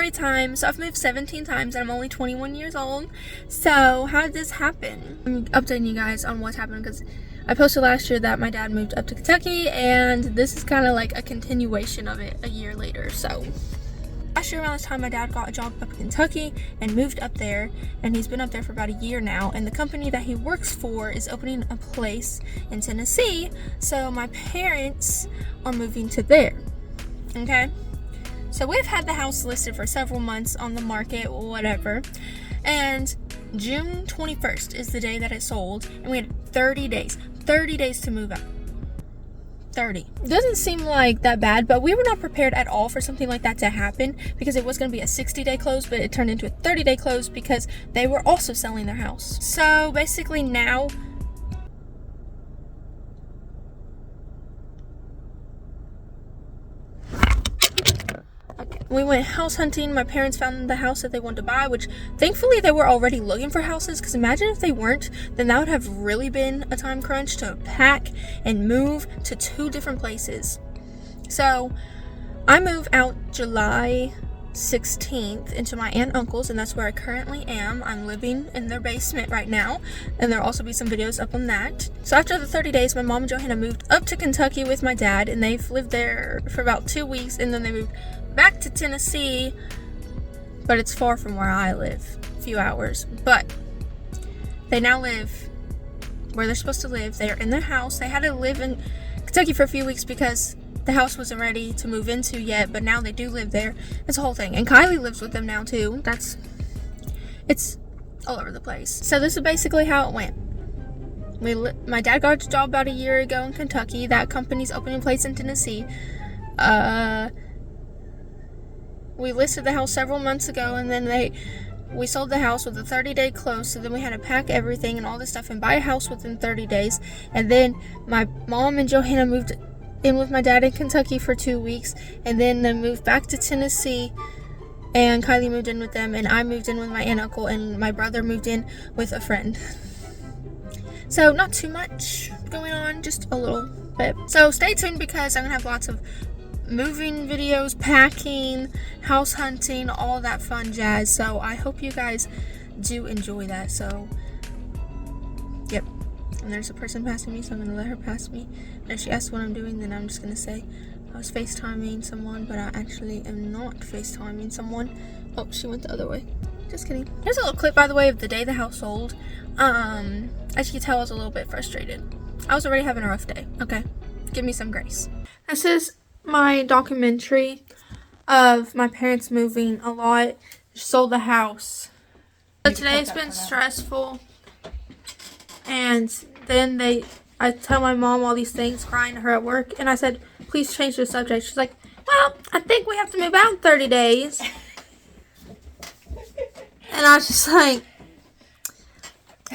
story time. So I've moved 17 times and I'm only 21 years old. So how did this happen? I'm updating you guys on what's happened because I posted last year that my dad moved up to Kentucky, and this is kind of like a continuation of it a year later. So last year around this time, my dad got a job up in Kentucky and moved up there, and he's been up there for about a year now, and the company that he works for is opening a place in Tennessee, so my parents are moving to there. Okay, so we've had the house listed for several months on the market, whatever, and June 21st is the day that it sold, and we had 30 days to move out. 30. It doesn't seem like that bad, but we were not prepared at all for something like that to happen, because it was going to be a 60-day close, but it turned into a 30-day close because they were also selling their house. So basically now we went house hunting. My parents found the house that they wanted to buy, which thankfully they were already looking for houses, because imagine if they weren't, then that would have really been a time crunch to pack and move to 2 different places. So I move out July 16th into my aunt and uncle's, and that's where I currently am. I'm living in their basement right now, and there'll also be some videos up on that. So after the 30 days, my mom and Johanna moved up to Kentucky with my dad, and they've lived there for about 2 weeks, and then they moved back to Tennessee, but it's far from where I live, a few hours. But they now live where they're supposed to live. They are in their house. They had to live in Kentucky for a few weeks because the house wasn't ready to move into yet, but now they do live there. It's a whole thing. And Kylie lives with them now too. It's all over the place. So this is basically how it went. My dad got a job about a year ago in Kentucky. That company's opening a place in Tennessee. We listed the house several months ago, and then we sold the house with a 30-day close, so then we had to pack everything and all this stuff and buy a house within 30 days. And then my mom and Johanna moved in with my dad in Kentucky for 2 weeks, and then they moved back to Tennessee, and Kylie moved in with them, and I moved in with my aunt and uncle, and my brother moved in with a friend. So not too much going on, just a little bit. So stay tuned, because I'm gonna have lots of moving videos, packing, house hunting, all that fun jazz. So I hope you guys do enjoy that. So yep, and there's a person passing me, so I'm gonna let her pass me, and if she asks what I'm doing, then I'm just gonna say I was FaceTiming someone, but I actually am not FaceTiming someone. Oh, she went the other way. Just kidding. Here's a little clip, by the way, of the day the house sold. As you can tell, I was a little bit frustrated. I was already having a rough day. Okay, give me some grace. This is my documentary of my parents moving a lot. Sold the house. So today's been stressful, and then I tell my mom all these things, crying to her at work, and I said, please change the subject. She's like, well, I think we have to move out in 30 days. And I was just like,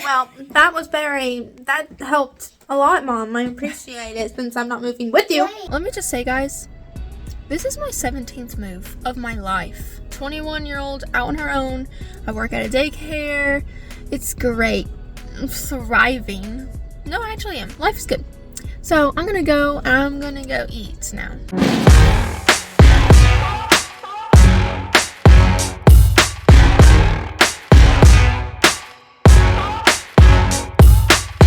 well, that helped a lot, Mom. I appreciate it, since I'm not moving with you. Let me just say, guys, this is my 17th move of my life. 21-year-old out on her own. I work at a daycare. It's great. I'm thriving. No, I actually am. Life is good. So I'm gonna go eat now.